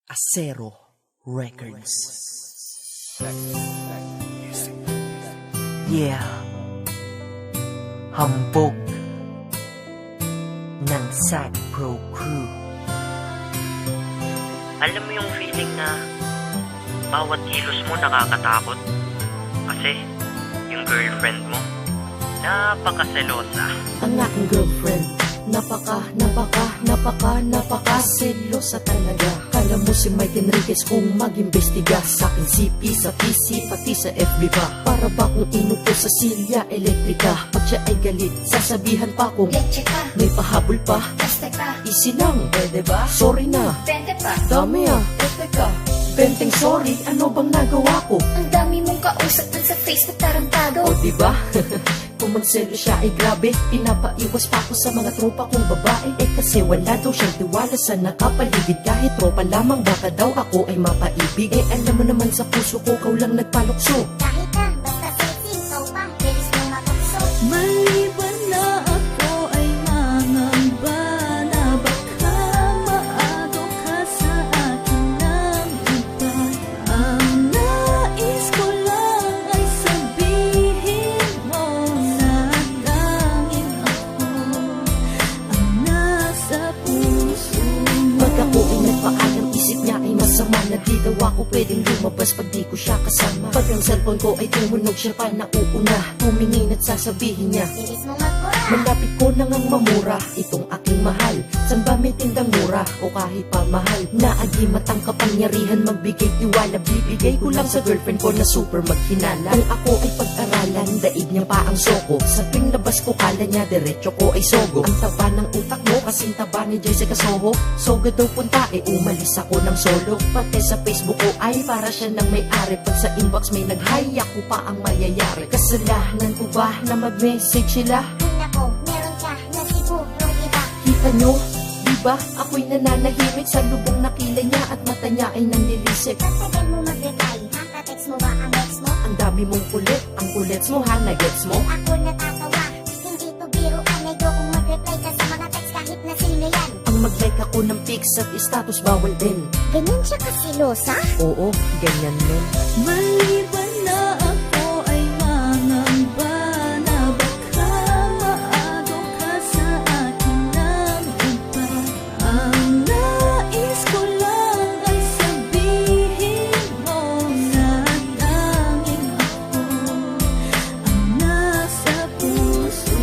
Acero Records. Yeah. Hambog ng Sad Pro Crew. Alam mo yung feeling na bawat kilos mo nakakatakot kasi yung girlfriend mo napakaselosa. Ang aking girlfriend napaka-selosa talaga. Kala mo si Mike Enriquez kung mag-imbestiga sa akin CP, sa PC, pati sa FB pa. Para ba kung inupo sa silya elektrika? Pag siya ay galit, sasabihan pa kung leche ka, may pahabol pa, kaste ka, easy lang, pwede ba? Sorry na, bente pa, dami ete ka. Benteng sorry, ano bang nagawa ko? Ang dami mong kausap dun sa face na tarantado. O diba? Kung magselo siya ay grabe, pinapaiwas pa ako sa mga tropa kong babae. Eh kasi wala daw siyang tiwala sa nakapaligid. Kahit tropa lamang baka daw ako ay mapaibig. Eh alam mo naman sa puso ko, kau lang nagpalukso. Kahit na, basta sexy, ikaw pa, bilis mo mapakso. Maliban na ako ay mangamba na baka maagaw ka sa akin ng iba. Ang nais ko lang ay sabihin mo na tanging ako ang nasa puso mo. Pag ako ay nagpaalam, isip niya ay masama. Na di daw ako pwedeng lumabas pag di ko siya kasama. Pag ang cellphone ko ay tumunog, siya pa nauuna. Tumingin at sasabihin niya, Bilis mo magpura. malapit ko nang ang mamura itong aking mahal. San ba may tindang mura o kahit pa mahal? Naagimat ang kapangyarihan magbigay tiwala. Bibigay ko lang sa girlfriend ko na super maghinala. Kung ako ay pag-aralan, daig niya pa ang soko. Sa tuwing labas ko kala niya diretso ko ay sogo. Ang taba ng utak mo kasing taba ni Jessica Soho. Soga daw punta eh umalis ako ng solo. Pati sa Facebook ko ay para siya nang may-ari. Pag sa inbox may nag-hi, ako pa ang mayayari. Kasalanan ko ba na mag-message sila? Ay nako, meron ka na siguro iba. Kita nyo, diba ako'y nananahimik sa lubong na kilay niya at mata niya ay nanlilisik. Tatagal mo mag-reply, ha? Ka-text mo ba ang ex mo? Ang dami mong kulit, ang kulets mo ha, nagets mo? Ay ako natatawa, hindi to biro. Anay kung mag-reply ka sa mga text kahit na sino yan. Ang mag-like ako ng pics at status bawal din. Ganyan siya kasilosa? Oo, ganyan men. Maliban na ako ay mangamba na baka maagaw ka sa akin ng iba. Ang nais ko lang ay sabihin mo na tanging ako ang nasa puso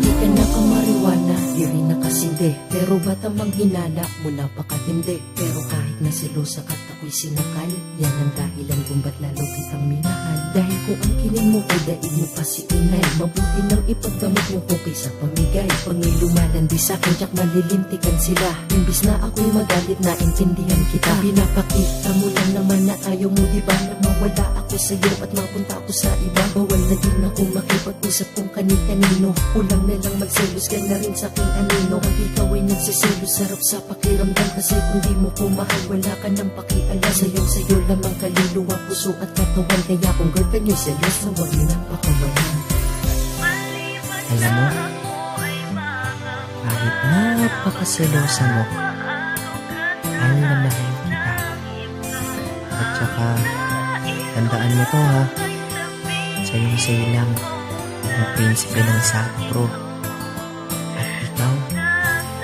Di mo. ka nakamariwana, di rin nakasindi. Pero ba't ang manghinala mo napakatindi? Pero kahit na selosa ka't ako'y sinakal, yan ang dahilan kung ba't lalo kitang minahal. Dahil kung ang kiling mo ay daig mo pa si inay, mabuti nang ipagdamot mo ko kaysa pamigay. Pag may lumalandi sa'kin, tiyak malilintikan sila. Imbis na ako'y magalit, na intindihan kita. Pinapakita mo lang naman na ayaw mo, diba, na mawala ako sa'yo at mapunta ako sa iba. Bawal na din ako makipag-usap kung kani-kanino. Ulang na lang magselos ka na rin sa'king anino. Pag ikaw ay nagsiselos, sarap sa pakiramdam. Kasi kung di mo ko mahal, wala ka nang pakialam. Sa'yo lamang kaluluwa, puso at katawan. Kaya kung girlfriend nyo selos, na huwag nyo nang pakawalan. Alam mo, kahit napakaselosa mo, mahal na mahal kita. At saka, tandaan mo to ha, sayong-sayo lang ang prinsipe ng Sad Pro. At ikaw,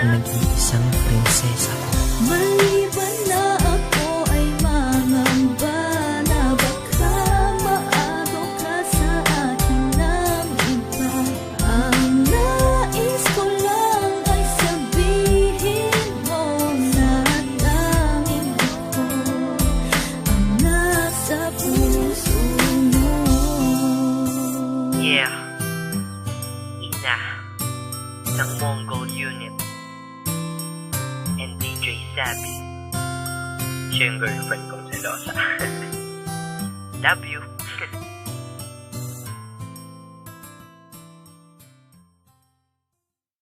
ang nag-iisang prinsesa ko. Maliban na ako ay mangamba na baka maagaw ka sa akin ng iba. Ang nais ko lang ay sabihin mo na tanging ako ang nasa puso mo. Yeah. Ina ng Mongol Unit and DJ Sabi. Siya yung girlfriend kong selosa. Love you.